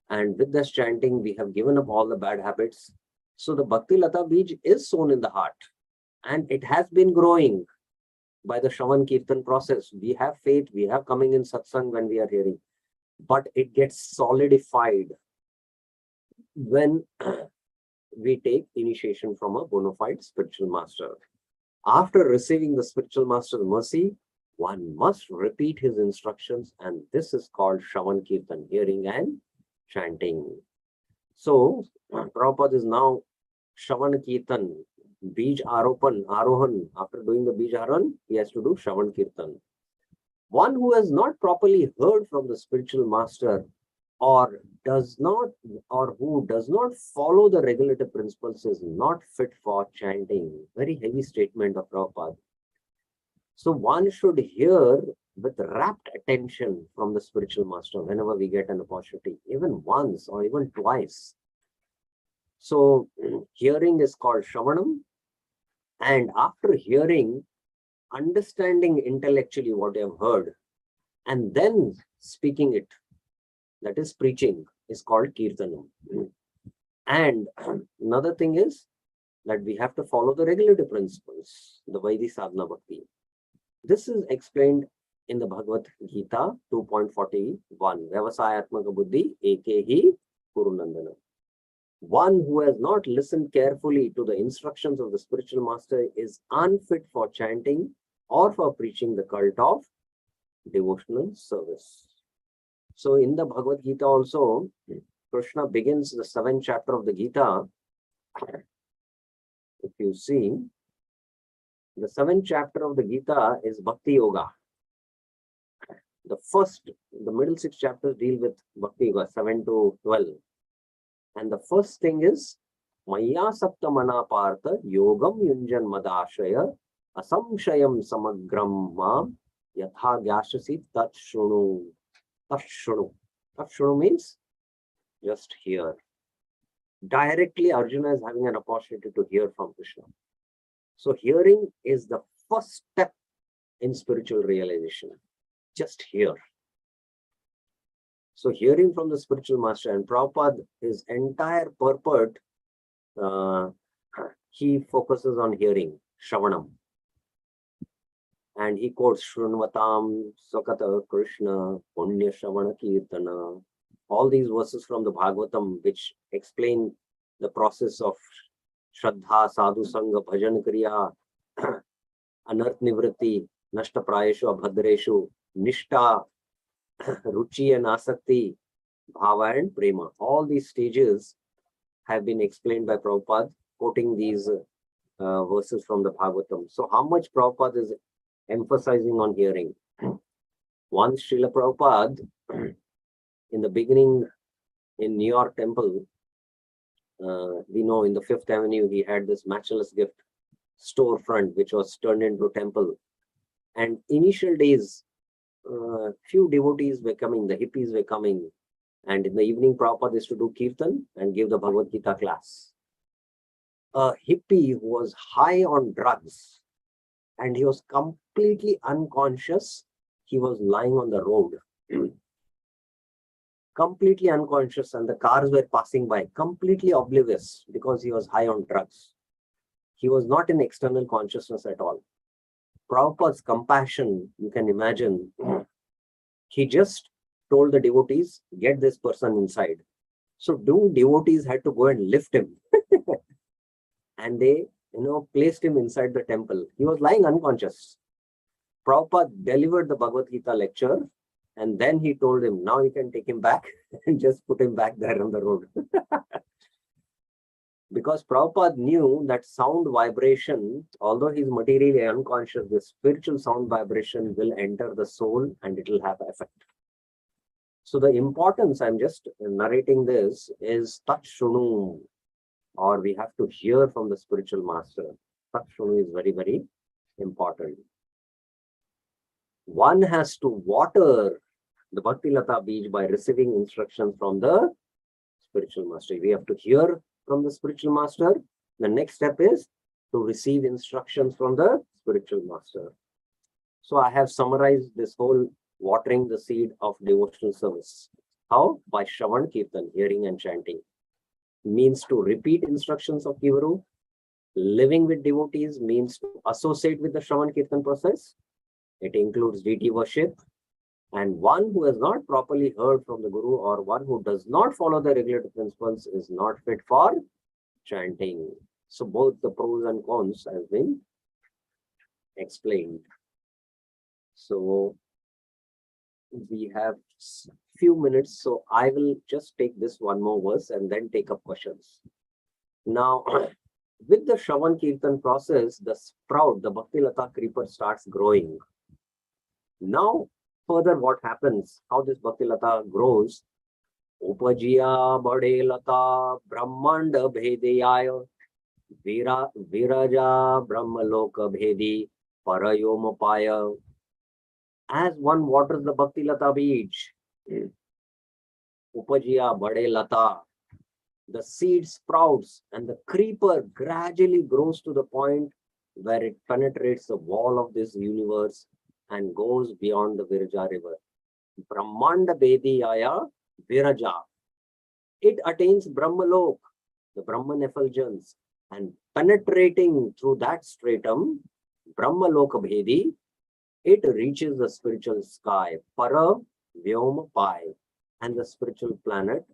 and with this chanting, we have given up all the bad habits. So the Bhakti Lata Bij is sown in the heart, and it has been growing by the Shravan Kirtan process. We have faith, we have coming in satsang when we are hearing, but it gets solidified when we take initiation from a bona fide spiritual master. After receiving the spiritual master's mercy, one must repeat his instructions, and this is called Shravan Kirtan, hearing and chanting. So, Prabhupada is now Shravan Kirtan, Bij Arohan. After doing the Bij Arohan, he has to do Shravan Kirtan. One who has not properly heard from the spiritual master or who does not follow the regulative principles is not fit for chanting. Very heavy statement of Prabhupada. So one should hear with rapt attention from the spiritual master whenever we get an opportunity, even once or even twice. So hearing is called Shravanam, and after hearing, understanding intellectually what you have heard, and then speaking it, that is preaching, is called Kirtanam. And another thing is that we have to follow the regulative principles, the Vaidhi Sadhana Bhakti. This is explained in the Bhagavad Gita 2.41, Vyavasayatmaka Buddhi Ekehi Kurunandana. One who has not listened carefully to the instructions of the spiritual master is unfit for chanting or for preaching the cult of devotional service. So in the Bhagavad Gita also, Krishna begins the 7th chapter of the Gita. If you see, the 7th chapter of the Gita is Bhakti Yoga. The middle 6 chapters deal with Bhakti Yoga, 7 to 12. And the first thing is, Maya Saptamana Partha Yogam Yunjan Madashaya Asamshayam Samagram Mam Yatha Gyashasi Tat Shunu. Tat Shunu. Tat Shunu means just hear. Directly, Arjuna is having an opportunity to hear from Krishna. So hearing is the first step in spiritual realization. Just hear. So hearing from the spiritual master, and Prabhupada, his entire purport, he focuses on hearing, Shravanam. And he quotes Shrunvatam, Sakata Krishna, Punya Shravana Kirtana. All these verses from the Bhagavatam, which explain the process of Shraddha, Sadhu Sangha, Bhajan Kriya, Anarth Nivritti, Nashta Prayeshu, Abhadreshu, Nishta, Ruchi and Asakti, Bhava and Prema. All these stages have been explained by Prabhupada, quoting these verses from the Bhagavatam. So how much Prabhupada is emphasizing on hearing? Once Srila Prabhupada, in the beginning in New York Temple, we know in the 5th Avenue, he had this matchless gift storefront, which was turned into a temple. And initial days, few devotees were coming, the hippies were coming. And in the evening, Prabhupada used to do Kirtan and give the Bhagavad Gita class. A hippie who was high on drugs and he was completely unconscious. He was lying on the road. Completely unconscious, and the cars were passing by, completely oblivious because he was high on drugs. He was not in external consciousness at all. Prabhupada's compassion, you can imagine, he just told the devotees, get this person inside. So devotees had to go and lift him. And they, placed him inside the temple. He was lying unconscious. Prabhupada delivered the Bhagavad Gita lecture, and then he told him, now you can take him back and just put him back there on the road. Because Prabhupada knew that sound vibration, although he's materially unconscious, the spiritual sound vibration will enter the soul and it will have effect. So the importance, I'm just narrating this, is Tat Shunu, or we have to hear from the spiritual master. Tat Shunu is very, very important. One has to water the Bhakti Lata Beej by receiving instructions from the spiritual master. We have to hear from the spiritual master. The next step is to receive instructions from the spiritual master. So I have summarized this whole watering the seed of devotional service. How? By Shravan Kirtan, hearing and chanting. Means to repeat instructions of Guru. Living with devotees means to associate with the Shravan Kirtan process. It includes deity worship. And one who has not properly heard from the Guru, or one who does not follow the regulative principles, is not fit for chanting. So both the pros and cons have been explained. So we have few minutes, so I will just take this one more verse and then take up questions. Now, with the Shravan Kirtan process, the sprout, the Bhakti Lata creeper starts growing. Now, further what happens, how this Bhakti Lata grows, Upajiya Bade Lata Brahmanda Bhedeyaya Viraja Brahmaloka Bhedi Parayomapaya. As one waters the Bhakti Lata Beej, Upajiya Bade Lata, the seed sprouts and the creeper gradually grows to the point where it penetrates the wall of this universe and goes beyond the Viraja river. Brahmanda Bediyaya Viraja. It attains Brahmalok, the Brahman effulgence, and penetrating through that stratum, Brahmaloka Bhedi, it reaches the spiritual sky, Para Vyoma Pai, and the spiritual planet,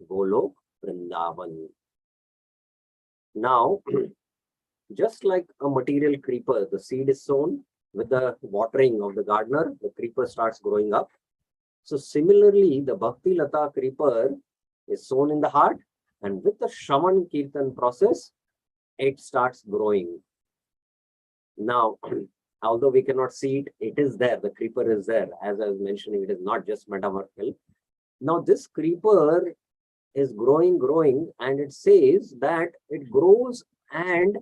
Golok Vrindavan. Now, just like a material creeper, the seed is sown with the watering of the gardener, the creeper starts growing up. So similarly, the Bhakti Lata creeper is sown in the heart, and with the Shravan Kirtan process, it starts growing. Now, although we cannot see it, it is there, the creeper is there. As I was mentioning, it is not just metamorphical. Now, this creeper is growing, and it says that it grows and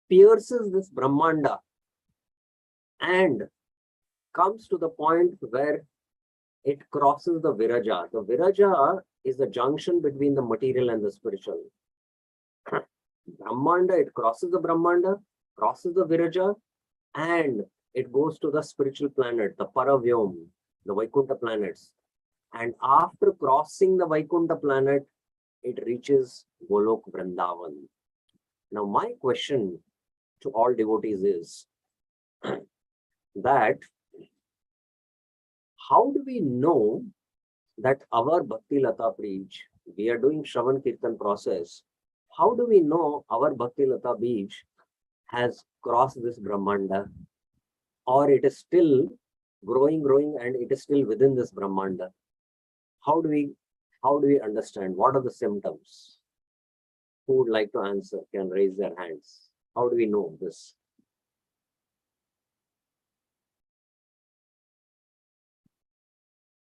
pierces this Brahmanda and comes to the point where it crosses the Viraja. The Viraja is the junction between the material and the spiritual. Brahmanda, it crosses the Brahmanda, crosses the Viraja, and it goes to the spiritual planet, the Paravyom, the Vaikuntha planets. And after crossing the Vaikuntha planet, it reaches Golok Vrindavan. Now, my question to all devotees is that how do we know that our Bhakti Lata Bij, we are doing Shravan Kirtan process, how do we know our Bhakti Lata Bij has crossed this Brahmanda, or it is still growing and it is still within this Brahmanda? How do we understand? What are the symptoms? Who would like to answer can raise their hands. How do we know this?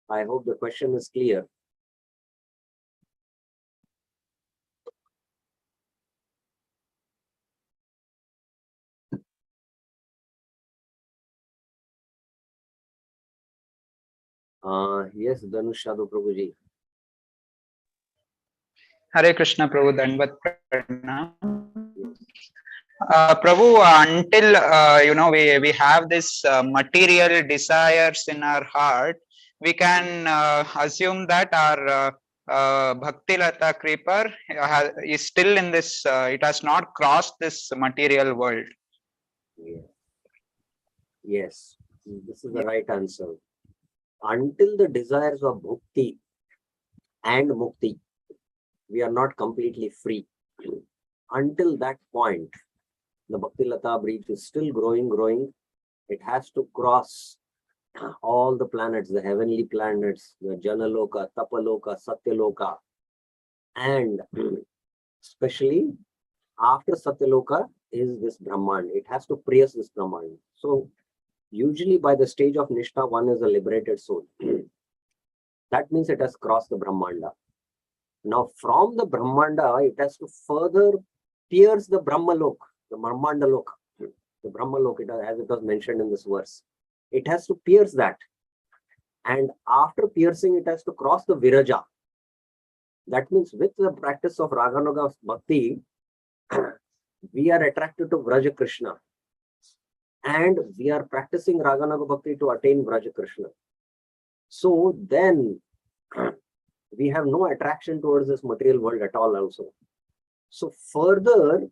I hope the question is clear. Yes, Dhanush Sadhu Prabhuji. Hare Krishna Prabhu, Dandavat Pranam. Prabhu, until we have this material desires in our heart, we can assume that our Bhakti Lata creeper is still in this, it has not crossed this material world. Yes, this is the right answer. Until the desires of bhakti and mukti, we are not completely free. Until that point, the Bhakti Lata Bij is still growing. It has to cross all the planets, the heavenly planets, the Janaloka, Tapaloka, Satyaloka, and especially after Satyaloka is this Brahman. It has to pierce this Brahman. So usually by the stage of Nishtha, one is a liberated soul. That means it has crossed the Brahmanda. Now from the Brahmanda, it has to further pierce the Brahmalok, the Brahmandalok, the Brahmalok, as it was mentioned in this verse. It has to pierce that. And after piercing, it has to cross the Viraja. That means with the practice of Raganuga Bhakti, we are attracted to Vraja Krishna. And we are practicing Raganuga Bhakti to attain Vraja Krishna. So then we have no attraction towards this material world at all also. So further,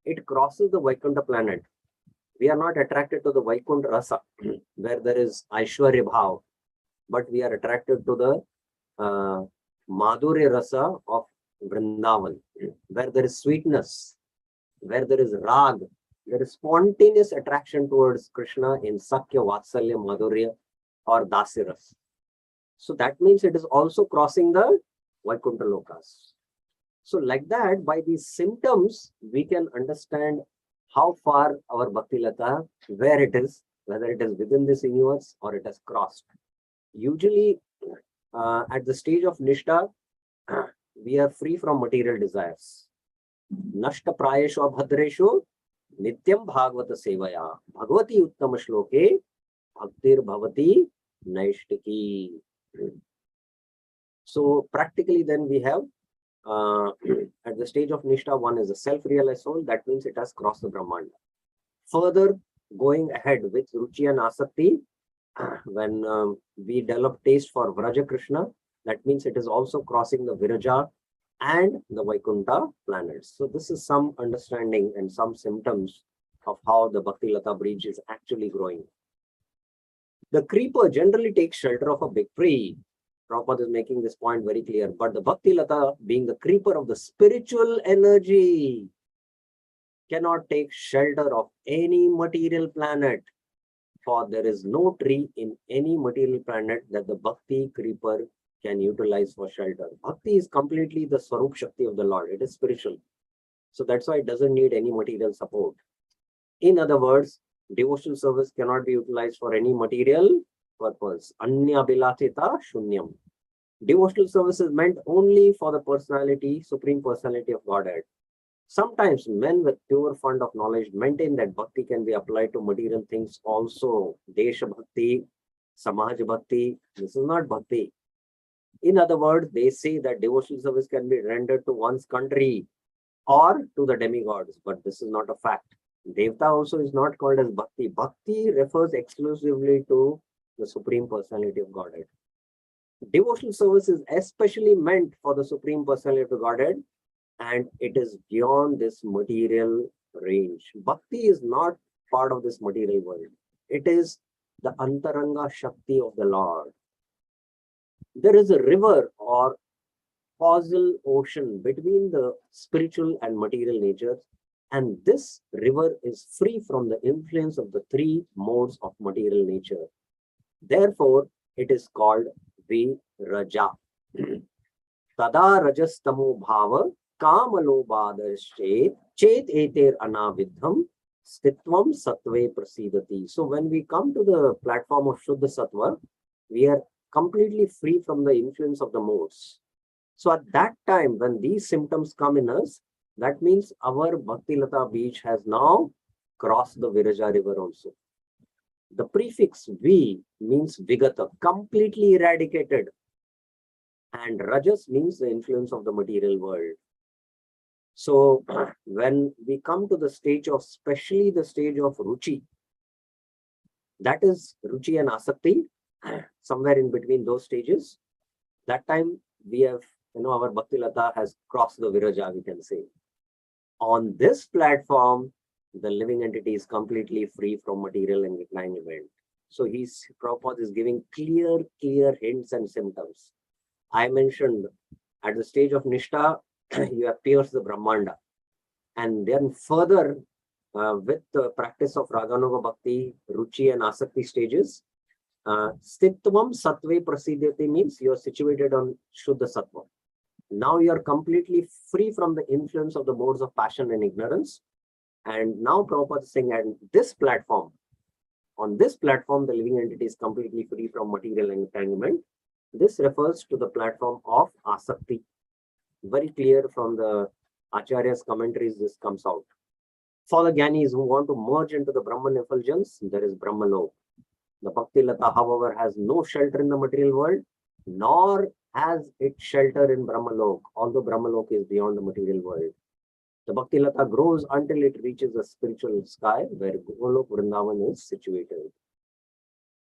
it crosses the Vaikuntha planet. We are not attracted to the Vaikuntha Rasa, where there is Aishwarya Bhav, but we are attracted to the Madhurya Rasa of Vrindavan, where there is sweetness, where there is Rag, there is spontaneous attraction towards Krishna in Sakya, Vatsalya, Madhurya, or Dasiras. So that means it is also crossing the Vaikuntha Lokas. So like that, by these symptoms, we can understand how far our Bhakti Lata, where it is, whether it is within this universe or it has crossed. Usually, at the stage of Nishtha, we are free from material desires. Nashta prayesho bhadresho nityam bhagavata sevaya bhagavati uttama shloke bhaktir bhavati naishtiki. So practically then we have at the stage of Nishtha, one is a self-realized soul. That means it has crossed the Brahmanda. Further going ahead with Ruchi and Asakti, when we develop taste for Vraja Krishna, that means it is also crossing the Viraja and the Vaikuntha planets. So this is some understanding and some symptoms of how the Bhakti Lata Bij is actually growing. The creeper generally takes shelter of a big tree. Prabhupada is making this point very clear. But the Bhakti Lata, being the creeper of the spiritual energy, cannot take shelter of any material planet, for there is no tree in any material planet that the bhakti creeper can utilize for shelter. Bhakti is completely the Swarup Shakti of the Lord. It is spiritual. So that's why it doesn't need any material support. In other words, devotional service cannot be utilized for any material purpose. Anya bilatita shunyam. Devotional service is meant only for the personality, supreme personality of Godhead. Sometimes men with pure fund of knowledge maintain that bhakti can be applied to material things also. Desha bhakti, samaj bhakti. This is not bhakti. In other words, they say that devotional service can be rendered to one's country or to the demigods, but this is not a fact. Devta also is not called as bhakti. Bhakti refers exclusively to the supreme personality of Godhead. Devotional service is especially meant for the supreme personality of the Godhead, and it is beyond this material range. Bhakti is not part of this material world. It is the Antaranga Shakti of the Lord. There is a river or causal ocean between the spiritual and material natures, and this river is free from the influence of the three modes of material nature. Therefore, it is called Viraja. Tada rajastamo bhava kamalobadashet chet eter anavidham stitvam sattve prasidati. So when we come to the platform of Shuddha Sattva, we are completely free from the influence of the modes. So at that time, when these symptoms come in us, that means our Bhaktilata beach has now crossed the Viraja river also. The prefix V means Vigata, completely eradicated. And Rajas means the influence of the material world. So when we come to the stage of, especially the stage of Ruchi, that is Ruchi and Asakti, somewhere in between those stages, that time we have, our Bhaktilata has crossed the Viraja, we can say. On this platform, the living entity is completely free from material and entanglement. So Prabhupada is giving clear hints and symptoms. I mentioned at the stage of Nishtha, you have pierced the Brahmanda. And then further, with the practice of Raganuga Bhakti, Ruchi and Asakti stages, Stitvam Sattve Prasidhyati means you are situated on Shuddha Sattva. Now you are completely free from the influence of the modes of passion and ignorance. And now Prabhupada is saying, on this platform, the living entity is completely free from material entanglement. This refers to the platform of Asakti. Very clear from the Acharya's commentaries, this comes out. For the Gyanis who want to merge into the Brahman effulgence, there is Brahmalok. The Bhaktilata, however, has no shelter in the material world, nor has it shelter in Brahmalok, although Brahmalok is beyond the material world. The Bhaktilata grows until it reaches the spiritual sky where Golok Vrindavan is situated.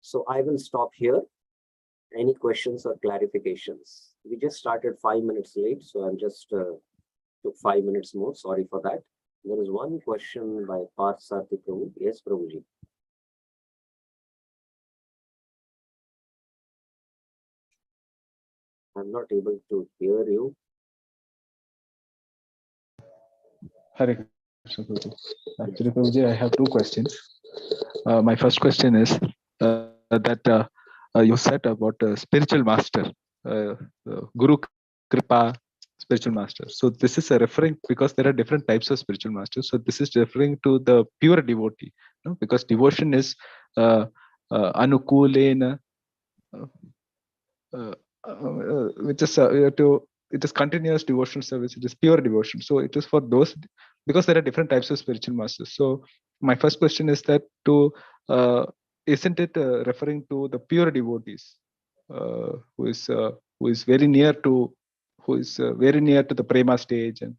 So I will stop here. Any questions or clarifications? We just started 5 minutes late, so I'm just took 5 minutes more. Sorry for that. There is one question by Parth Sarthi Prabhu. Yes, Prabhuji. I'm not able to hear you. Hare Krishna, Prabhuji. Actually, Prabhuji, I have two questions. My first question is that you said about spiritual master, Guru Kripa, spiritual master. So this is referring, because there are different types of spiritual masters. So this is referring to the pure devotee, no? Because devotion is anukulena, which is it is continuous devotional service. It is pure devotion. So it is for those, because there are different types of spiritual masters. So my first question is that isn't it referring to the pure devotees who is very near to the prema stage, and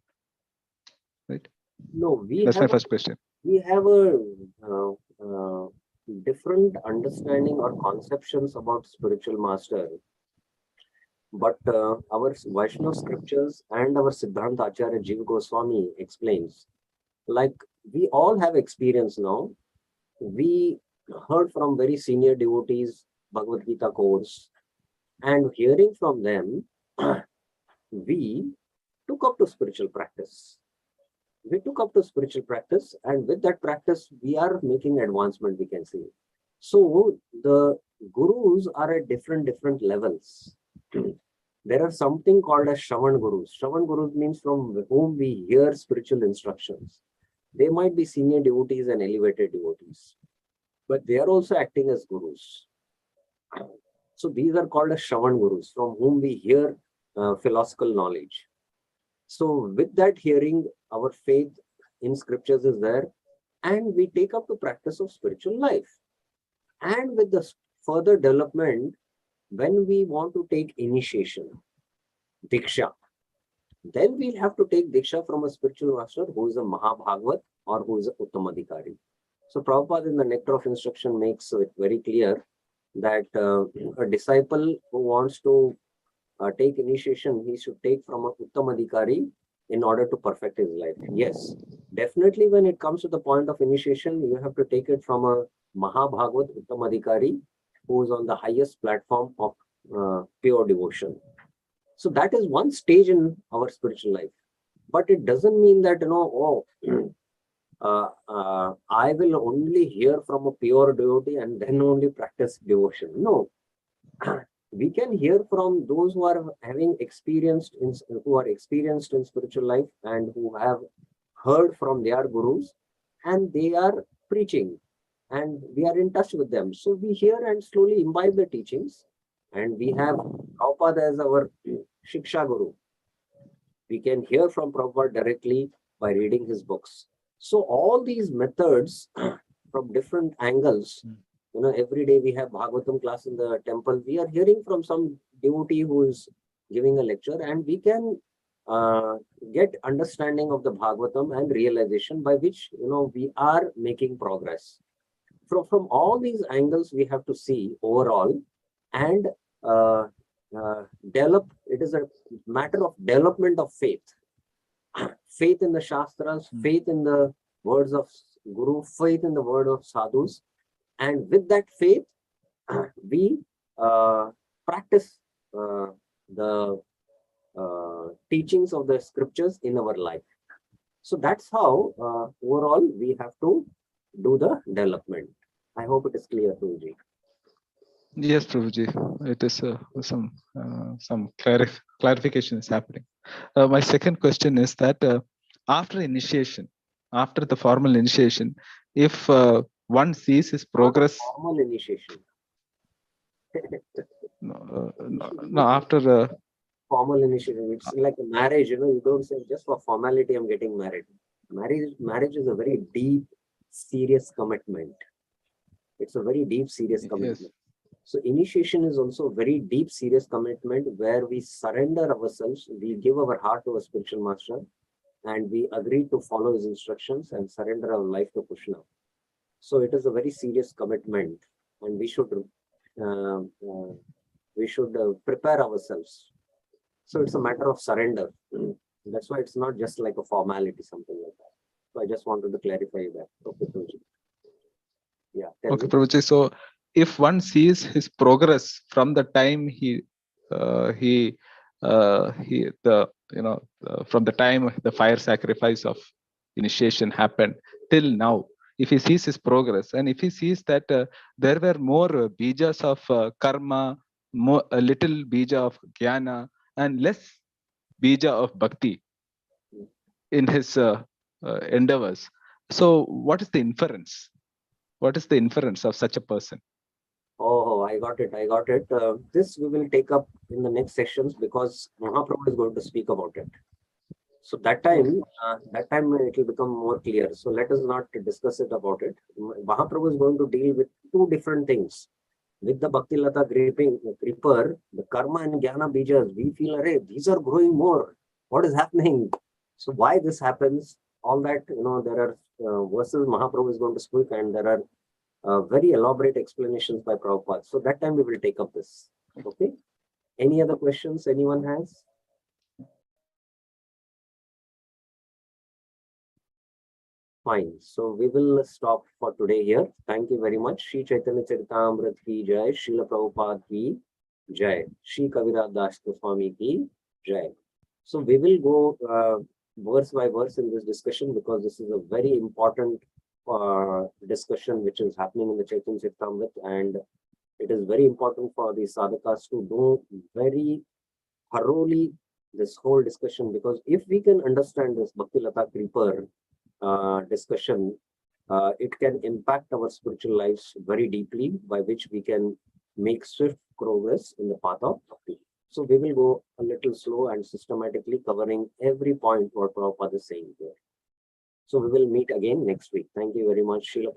right? No, That's my first question. We have a different understanding or conceptions about spiritual master. But our Vaishnava scriptures and our Siddhanta Acharya Jiva Goswami explains, like we all have experience now. We heard from very senior devotees Bhagavad Gita course, and hearing from them, we took up to spiritual practice. we took up the spiritual practice, and with that practice, we are making advancement, we can say. So the gurus are at different levels. There are something called as Shravan Gurus. Shravan Gurus means from whom we hear spiritual instructions. They might be senior devotees and elevated devotees, but they are also acting as gurus. So these are called as Shravan Gurus, from whom we hear philosophical knowledge. So with that hearing, our faith in scriptures is there, and we take up the practice of spiritual life. And with the further development, when we want to take initiation, Diksha, then we'll have to take Diksha from a spiritual master who is a Mahabhagavat or who is a Uttamadhikari. So Prabhupada in the Nectar of Instruction makes it very clear that a disciple who wants to take initiation, he should take from a Uttamadhikari in order to perfect his life. Yes, definitely when it comes to the point of initiation, you have to take it from a Mahabhagavat Uttamadhikari who is on the highest platform of pure devotion. So that is one stage in our spiritual life. But it doesn't mean that, I will only hear from a pure devotee and then only practice devotion. No. We can hear from those who are experienced in spiritual life and who have heard from their gurus, and they are preaching and we are in touch with them. So we hear and slowly imbibe the teachings, and we have Prabhupada as our Śikṣā Guru. We can hear from Prabhupada directly by reading his books. So all these methods from different angles, every day we have Bhagavatam class in the temple. We are hearing from some devotee who is giving a lecture, and we can get understanding of the Bhagavatam and realization by which, we are making progress. From all these angles, we have to see overall and develop. It is a matter of development of faith. Faith in the Shastras, faith in the words of Guru, faith in the word of sadhus. And with that faith, we practice the teachings of the scriptures in our life. So that's how overall we have to do the development. I hope it is clear, Prabhuji. Yes, Prabhuji. It is some clarification is happening. My second question is that after initiation, after the formal initiation, if one sees his progress, formal initiation. no, after formal initiation, it's like a marriage. You don't say just for formality I'm getting married. Marriage is a very deep, serious commitment. It's a very deep, serious commitment. Yes. So initiation is also a very deep, serious commitment where we surrender ourselves, we give our heart to a spiritual master, and we agree to follow his instructions and surrender our life to Krishna. So it is a very serious commitment, and we should prepare ourselves. So it's a matter of surrender. That's why it's not just like a formality, something like that. So I just wanted to clarify that. Okay, Prabhuji. Yeah. Okay, Prabhuji. So if one sees his progress from the time from the time the fire sacrifice of initiation happened till now, if he sees his progress, and if he sees that there were more bijas of karma, a little bija of jnana, and less bija of bhakti in his endeavors, so what is the inference? What is the inference of such a person? Oh, I got it. This we will take up in the next sessions because Mahaprabhu is going to speak about it. So that time it will become more clear. So let us not discuss it about it. Mahaprabhu is going to deal with two different things. With the Bhakti Lata creeper, the karma and jnana bijas, we feel, these are growing more. What is happening? So why this happens? All that, there are verses Mahaprabhu is going to speak, and there are very elaborate explanations by Prabhupada. So that time we will take up this. Okay. Any other questions anyone has? Fine. So we will stop for today here. Thank you very much. Shri Chaitanya-Caritāmṛta ki jai. Srila Prabhupada ki jai. Shri Kaviraj Das Goswami ki jai. So we will go verse by verse in this discussion because this is a very important discussion which is happening in the Chaitanya-Caritāmṛta, and it is very important for the sadhakas to know very thoroughly this whole discussion, because if we can understand this Bhakti-Lata Creeper discussion, it can impact our spiritual lives very deeply, by which we can make swift progress in the path of Bhakti. So we will go a little slow and systematically covering every point what Prabhupada is saying here. So we will meet again next week. Thank you very much. Srila